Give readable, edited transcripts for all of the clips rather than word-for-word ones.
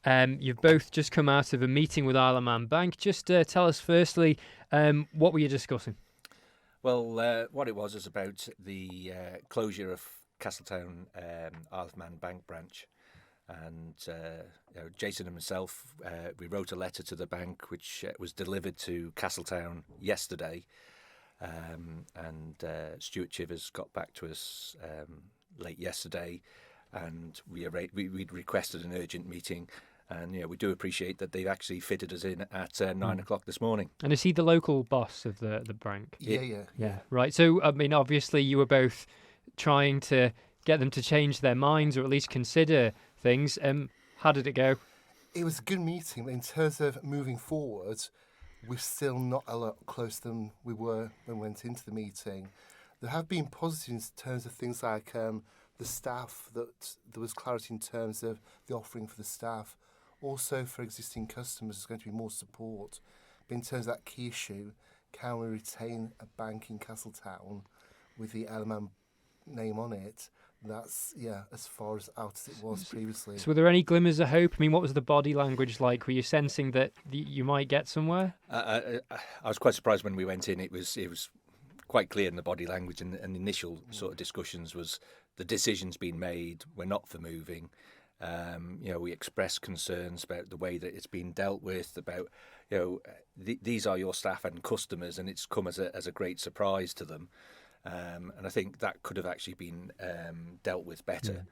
You've both just come out of a meeting with IoM Bank. Just tell us firstly, what were you discussing? Well, what it was about the closure of Castletown Isle of Man Bank branch. And Jason and myself, we wrote a letter to the bank which was delivered to Castletown yesterday. And Stuart Chivers got back to us late yesterday, and we'd requested an urgent meeting. And we do appreciate that they've actually fitted us in at 9 o'clock this morning. And is he the local boss of the bank? Yeah. Right. So, I mean, obviously you were both trying to get them to change their minds or at least consider things. How did it go? It was a good meeting, but in terms of moving forward, we're still not a lot closer than we were when we went into the meeting. There have been positives in terms of things like the staff, that there was clarity in terms of the offering for the staff. Also, for existing customers, there's going to be more support. But in terms of that key issue, can we retain a bank in Castletown with the IoM name on it? That's, as far as out as it was previously. So were there any glimmers of hope? I mean, what was the body language like? Were you sensing that you might get somewhere? I was quite surprised when we went in. It was quite clear in the body language and the initial sort of discussions was the decision's been made. We're not for moving. We expressed concerns about the way that it's been dealt with, about these are your staff and customers, and it's come as a great surprise to them. And I think that could have actually been dealt with better.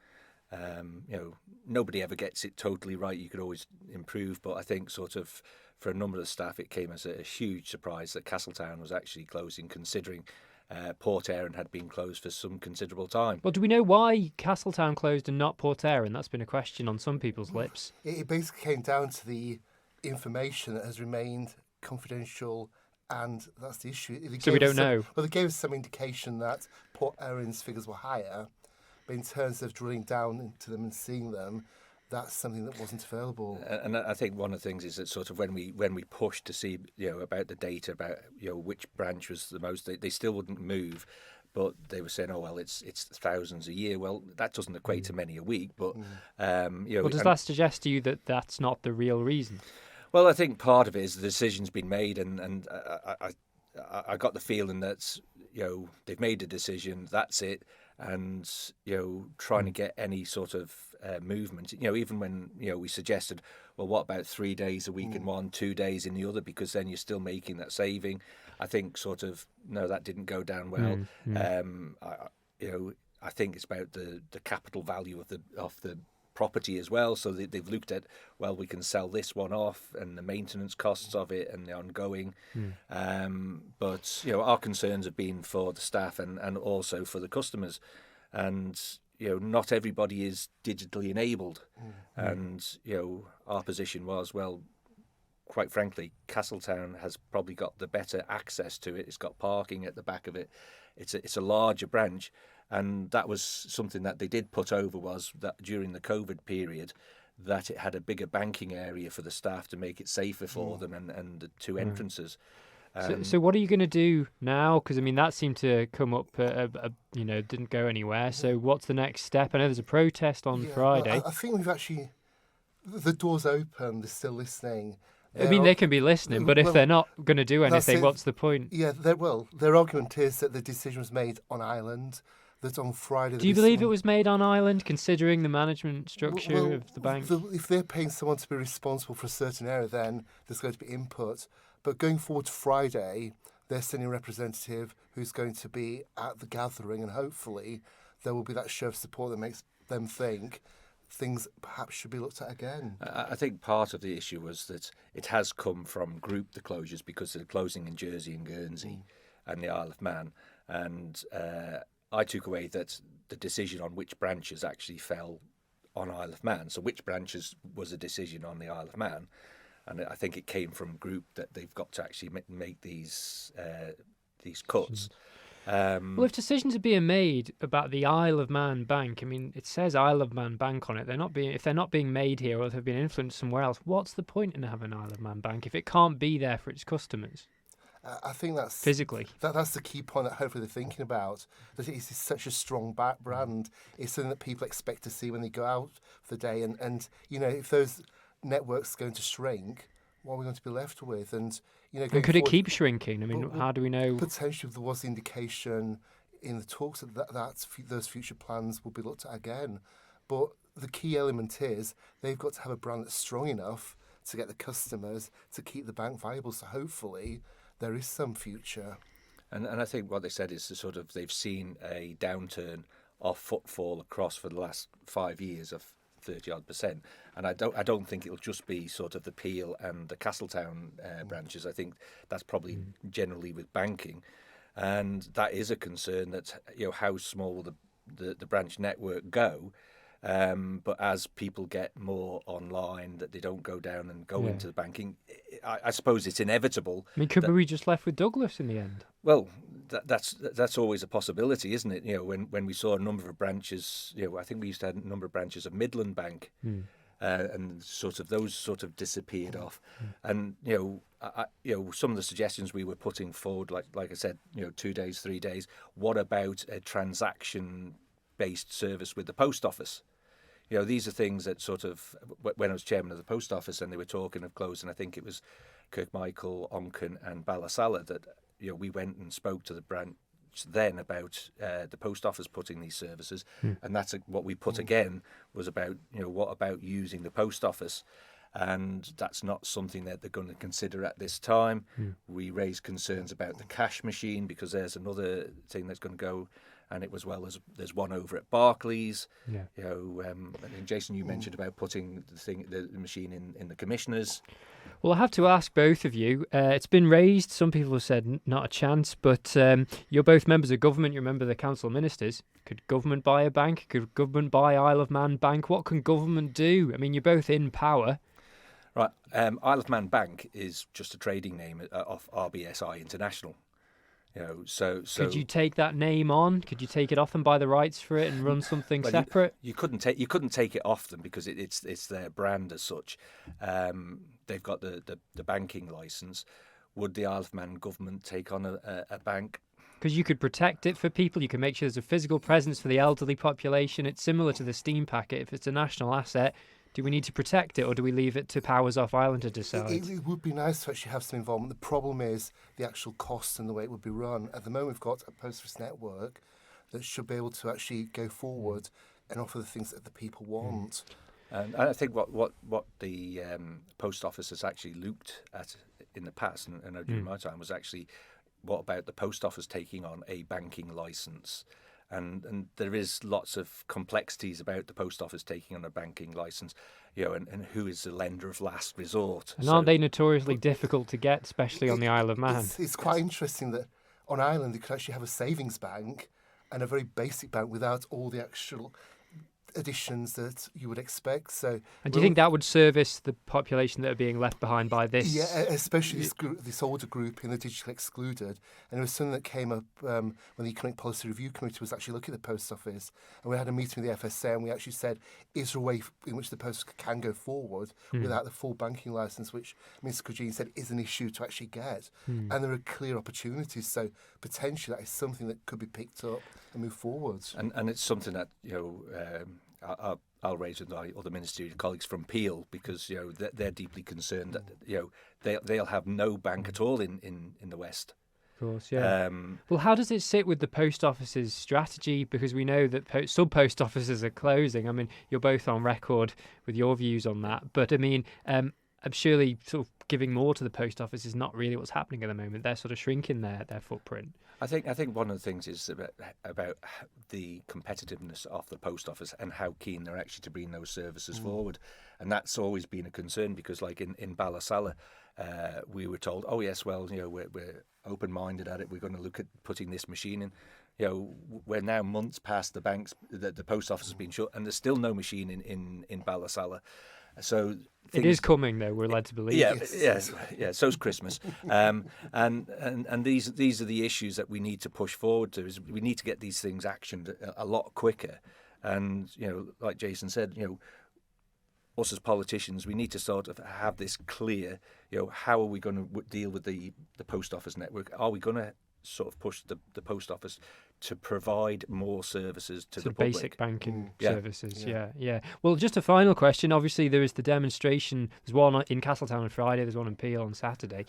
Nobody ever gets it totally right. You could always improve, but I think sort of for a number of the staff, it came as a huge surprise that Castletown was actually closing, considering Port Erin had been closed for some considerable time. Well, do we know why Castletown closed and not Port Erin? That's been a question on some people's lips. It basically came down to the information that has remained confidential, and that's the issue. So we don't know. Well, they gave us some indication that Port Erin's figures were higher, but in terms of drilling down into them and seeing them, that's something that wasn't available. And I think one of the things is that sort of when we pushed to see about the data about which branch was the most, they still wouldn't move, but they were saying, oh well, it's thousands a year. Well, that doesn't equate to many a week, but Well, does that suggest to you that that's not the real reason? Well, I think part of it is the decision's been made, and I got the feeling that they've made a decision. That's it. And trying to get any sort of movement, even when we suggested, well, what about 3 days a week in one, 2 days in the other, because then you're still making that saving. I think sort of no, that didn't go down well. I think it's about the capital value of the property as well. So they've looked at, well, we can sell this one off and the maintenance costs of it and the ongoing. But our concerns have been for the staff and also for the customers. And not everybody is digitally enabled. And our position was, well, quite frankly, Castletown has probably got the better access to it. It's got parking at the back of it. It's a larger branch. And that was something that they did put over, was that during the COVID period, that it had a bigger banking area for the staff to make it safer for them and the two entrances. So what are you going to do now? Because, I mean, that seemed to come up, didn't go anywhere. So what's the next step? I know there's a protest on Friday. I think we've actually, the door's open, they're still listening. I mean, they can be listening, but if they're not going to do anything, what's the point? Yeah, their argument is that the decision was made on island, that on Friday... Do you believe it was made on island, considering the management structure of the bank? If they're paying someone to be responsible for a certain area, then there's going to be input. But going forward to Friday, they're sending a representative who's going to be at the gathering, and hopefully there will be that show of support that makes them think things perhaps should be looked at again. I think part of the issue was that it has come from the closures, because they're closing in Jersey and Guernsey and the Isle of Man. And I took away that the decision on which branches actually fell on Isle of Man. So which branches was a decision on the Isle of Man. And I think it came from group that they've got to actually make these cuts. Well, if decisions are being made about the Isle of Man Bank, I mean, it says Isle of Man Bank on it. If they're not being made here, or they've been influenced somewhere else, what's the point in having Isle of Man Bank if it can't be there for its customers? I think that's physically. That's the key point that hopefully they're thinking about. That it is such a strong brand. It's something that people expect to see when they go out for the day. And if those network's going to shrink, what are we going to be left with? And And going could it forward, keep shrinking? I mean, Well, how do we know? potentially there was indication in the talks that those future plans will be looked at again. But the key element is they've got to have a brand that's strong enough to get the customers to keep the bank viable. So hopefully there is some future. And I think what they said is they've seen a downturn of footfall across for the last 5 years of 30-odd%. And I don't think it'll just be sort of the Peel and the Castletown branches. I think that's probably generally with banking, and that is a concern. That how small will the branch network go. But as people get more online, that they don't go down and go into the banking, I suppose it's inevitable. I mean, could we be just left with Douglas in the end? Well, that's always a possibility, isn't it? When we saw a number of branches, I think we used to have a number of branches of Midland Bank, and those disappeared off. And some of the suggestions we were putting forward, like I said, 2 days, 3 days. What about a transaction-based service with the post office? These are things that when I was chairman of the post office and they were talking of closing, I think it was Kirkmichael, Onken and Ballasalla, that we went and spoke to the branch then about the post office putting these services, and that's what we put again was about what about using the post office, and that's not something that they're going to consider at this time. We raised concerns about the cash machine because there's another thing that's going to go. And it was there's one over at Barclays. Yeah. And Jason, you mentioned about putting the machine in the commissioners. Well, I have to ask both of you. It's been raised. Some people have said not a chance, but you're both members of government. You're a member of the Council of Ministers. Could government buy a bank? Could government buy Isle of Man Bank? What can government do? I mean, you're both in power. Right. Isle of Man Bank is just a trading name of RBSI International. So could you take that name on? Could you take it off and buy the rights for it and run something separate? You couldn't take it off them because it's their brand as such. They've got the banking license. Would the Isle of Man government take on a bank? Because you could protect it for people. You can make sure there's a physical presence for the elderly population. It's similar to the steam packet. If it's a national asset, do we need to protect it, or do we leave it to Powers Off Island to decide? It would be nice to actually have some involvement. The problem is the actual costs and the way it would be run. At the moment, we've got a post office network that should be able to actually go forward and offer the things that the people want. And I think what the post office has actually looked at in the past, and during my time, was actually what about the post office taking on a banking license? And there is lots of complexities about the post office taking on a banking license, and who is the lender of last resort. And aren't they notoriously difficult to get, especially on the Isle of Man? It's quite interesting that on Ireland you could actually have a savings bank and a very basic bank without all the actual additions that you would expect. So, and do you think that would service the population that are being left behind by this? Yeah, especially this older group in the digital excluded. And it was something that came up when the Economic Policy Review Committee was actually looking at the post office. And we had a meeting with the FSA, and we actually said, is there a way in which the post can go forward without the full banking licence, which Mr. Cregeen said is an issue to actually get. And there are clear opportunities. So potentially that is something that could be picked up and move forward. And it's something that, I'll raise with my other ministerial colleagues from Peel, because they're deeply concerned that they'll have no bank at all in the West. Of course, yeah. Well, how does it sit with the post office's strategy? Because we know that some post offices are closing. I mean, you're both on record with your views on that. But I mean, I'm surely sort of giving more to the post office is not really what's happening at the moment. They're sort of shrinking their footprint. I think one of the things is about the competitiveness of the post office and how keen they're actually to bring those services forward, and that's always been a concern, because like in Ballasalla, we were told, oh yes, well we're open-minded at it. We're going to look at putting this machine in. We're now months past the post office has been shut, and there's still no machine in Ballasalla. So it is coming, though. We're led to believe. Yeah. So's Christmas, and these are the issues that we need to push forward to. Is we need to get these things actioned a lot quicker, and like Jason said, us as politicians, we need to sort of have this clear. How are we going to deal with the post office network? Are we going to sort of push the post office to provide more services to So the public. basic banking Yeah. services, yeah. Well, just a final question. Obviously, there is the demonstration. There's one in Castletown on Friday. There's one in Peel on Saturday.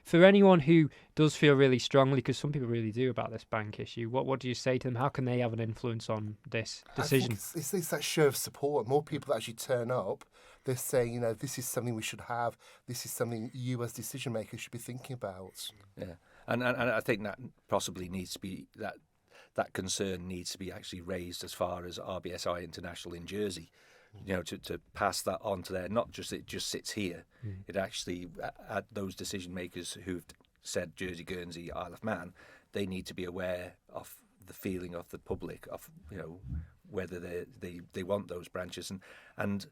For anyone who does feel really strongly, because some people really do about this bank issue, what do you say to them? How can they have an influence on this decision? I think it's that show of support. More people that actually turn up. They're saying, you know, this is something we should have. This is something you as decision makers should be thinking about. Yeah, and I think that possibly needs to be that concern needs to be actually raised as far as RBSI International in Jersey, you know, to pass that on to there. Not just it just sits here. It actually at those decision makers who've said Jersey, Guernsey, Isle of Man, they need to be aware of the feeling of the public of, you know, whether they want those branches and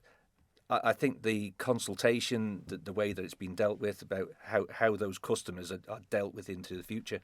I think the consultation, the way that it's been dealt with about how those customers are dealt with into the future